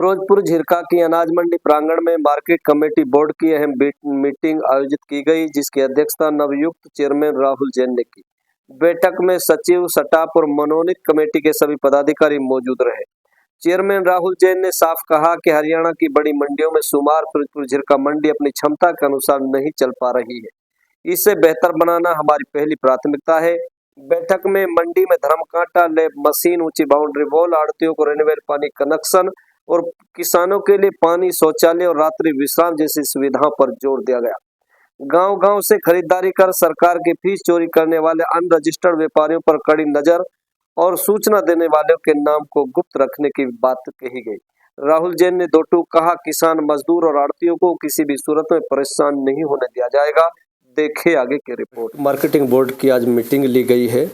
फिरोजपुर झिरका की अनाज मंडी प्रांगण में मार्केट कमेटी बोर्ड की अहम मीटिंग आयोजित की गई, जिसकी अध्यक्षता नवयुक्त चेयरमैन राहुल जैन ने की। बैठक में सचिव, स्टाफ और मनोनीत कमेटी के सभी पदाधिकारी मौजूद रहे। चेयरमैन राहुल जैन ने साफ कहा कि हरियाणा की बड़ी मंडियों में शुमार फिरोजपुर झिरका मंडी अपनी क्षमता के अनुसार नहीं चल पा रही है। इसे बेहतर बनाना हमारी पहली प्राथमिकता है। बैठक में मंडी में धर्म कांटा, लैब मशीन, ऊंची बाउंड्री वॉल, आड़तियों को रेनवेल पानी कनेक्शन और किसानों के लिए पानी, शौचालय और रात्रि विश्राम जैसी सुविधाओं पर जोर दिया गया। गांव-गांव से खरीदारी कर सरकार की फीस चोरी करने वाले अनरजिस्टर्ड व्यापारियों पर कड़ी नजर और सूचना देने वालों के नाम को गुप्त रखने की बात कही गई। राहुल जैन ने दो टूक कहा, किसान, मजदूर और आड़तियों को किसी भी सूरत में परेशान नहीं होने दिया जाएगा। देखे आगे की रिपोर्ट। मार्केटिंग बोर्ड की आज मीटिंग ली गई है,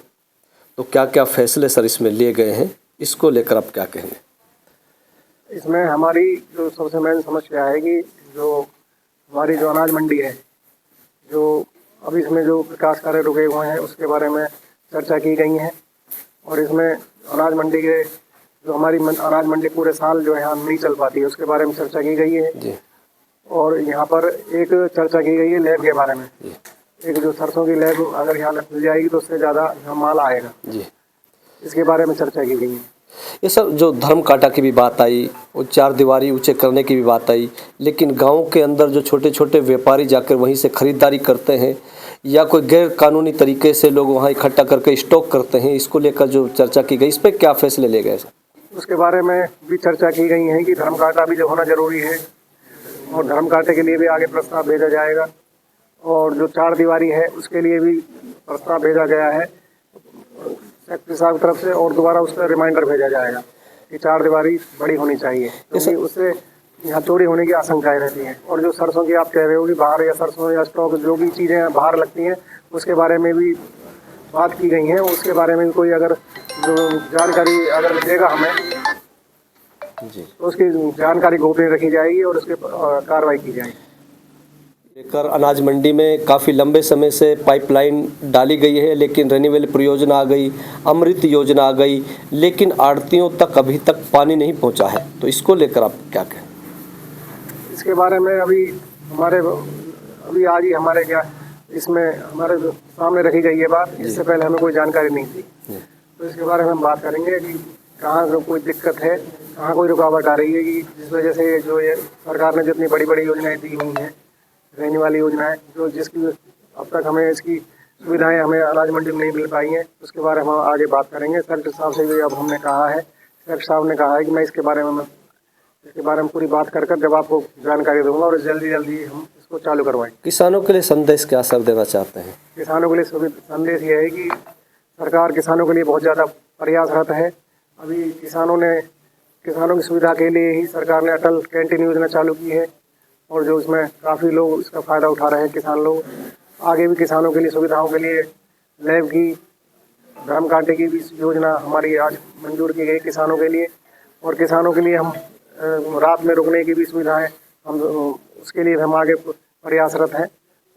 तो क्या क्या फैसले सर इसमें लिए गए हैं, इसको लेकर आप क्या कहेंगे? इसमें हमारी जो सबसे मेन समस्या है कि जो हमारी जो अनाज मंडी है, जो अभी इसमें जो विकास कार्य रुके हुए हैं उसके बारे में चर्चा की गई है। और इसमें अनाज मंडी के जो हमारी अनाज मंडी पूरे साल जो है यहाँ नहीं चल पाती है उसके बारे में चर्चा की गई है जी। और यहाँ पर एक चर्चा की गई है लैब के बारे में। एक जो सरसों की लैब अगर यहाँ मिल जाएगी तो उससे ज़्यादा यहाँ माल आएगा जी, इसके बारे में चर्चा की गई है। ये सब जो धर्म कांटा की भी बात आई और चार दीवारी ऊंचे करने की भी बात आई, लेकिन गांव के अंदर जो छोटे छोटे व्यापारी जाकर वहीं से खरीदारी करते हैं या कोई गैर कानूनी तरीके से लोग वहां इकट्ठा करके स्टॉक करते हैं, इसको लेकर जो चर्चा की गई, इस पर क्या फैसले ले गए? उसके बारे में भी चर्चा की गई है कि धर्म कांटा भी जो होना जरूरी है और धर्म कांटे के लिए भी आगे प्रस्ताव भेजा जाएगा। और जो चार दीवारी है उसके लिए भी प्रस्ताव भेजा गया है सेक्रेटरी साहब की तरफ से और दोबारा उस पर रिमाइंडर भेजा जाएगा कि चार दीवारी बड़ी होनी चाहिए, क्योंकि उससे यहाँ चोरी होने की आशंकाएं रहती हैं। और जो सरसों की आप कह रहे हो कि बाहर या सरसों या स्टॉक जो भी चीज़ें बाहर लगती हैं उसके बारे में भी बात की गई है। उसके बारे में कोई अगर जो जानकारी अगर देगा हमें जी, तो उसकी जानकारी गोपनीय रखी जाएगी और उसके कार्रवाई की जाएगी। लेकर अनाज मंडी में काफ़ी लंबे समय से पाइपलाइन डाली गई है, लेकिन रेनीवेल परियोजना आ गई, अमृत योजना आ गई, लेकिन आड़तियों तक अभी तक पानी नहीं पहुंचा है, तो इसको लेकर आप क्या कहें? इसके बारे में अभी आज ही हमारे इसमें हमारे सामने रखी गई है बात। इससे पहले हमें कोई जानकारी नहीं थी, तो इसके बारे में हम बात करेंगे कि कहाँ कोई दिक्कत है, कहाँ कोई रुकावट आ रही है कि जिस वजह से जो ये सरकार ने जितनी बड़ी बड़ी योजनाएं दी हुई हैं, रहने वाली योजनाएं जो जिसकी अब तक हमें इसकी सुविधाएं हमें अनाज मंडी में नहीं मिल पाई हैं, उसके बारे में हम आगे बात करेंगे। सेक्रेटरी साहब से भी अब हमने कहा है, सेक्रेटरी साहब ने कहा है कि मैं इसके बारे में पूरी बात कर जब आपको जानकारी दूंगा और जल्दी हम इसको चालू करवाएं। किसानों के लिए संदेश क्या सर देना चाहते हैं? किसानों के लिए संदेश ये है कि सरकार किसानों के लिए बहुत ज़्यादा प्रयासरत है। अभी किसानों की सुविधा के लिए ही सरकार ने अटल कैंटीन योजना चालू की है और जो इसमें काफ़ी लोग इसका फ़ायदा उठा रहे हैं। किसान लोग आगे भी किसानों के लिए सुविधाओं के लिए लैब की, धर्म कांटे की भी योजना हमारी आज मंजूर की गई किसानों के लिए। और किसानों के लिए हम रात में रुकने की भी सुविधाएं हम उसके लिए हम आगे प्रयासरत हैं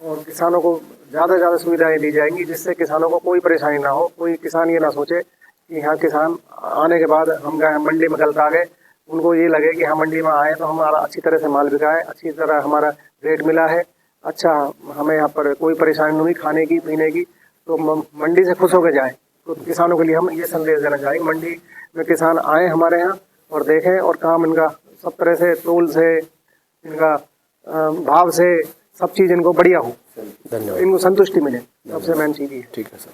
और किसानों को ज़्यादा से ज़्यादा सुविधाएं दी जाएंगी जिससे किसानों को कोई परेशानी ना हो। कोई किसान ये ना सोचे कि यहाँ किसान आने के बाद हम गए मंडी में गलत आ गए, उनको ये लगे कि हम मंडी में आए तो हमारा अच्छी तरह से माल बिका है, अच्छी तरह हमारा रेट मिला है, अच्छा हमें यहाँ पर कोई परेशानी नहीं खाने की पीने की, तो मंडी से खुश होकर जाएं। तो किसानों के लिए हम ये संदेश देना चाहेंगे, मंडी में किसान आए हमारे यहाँ और देखें और काम इनका सब तरह से तोल से, इनका भाव से सब चीज़ इनको बढ़िया हो, धन्यवाद, इनको संतुष्टि मिले, सबसे मेन चीज़ है। ठीक है सर।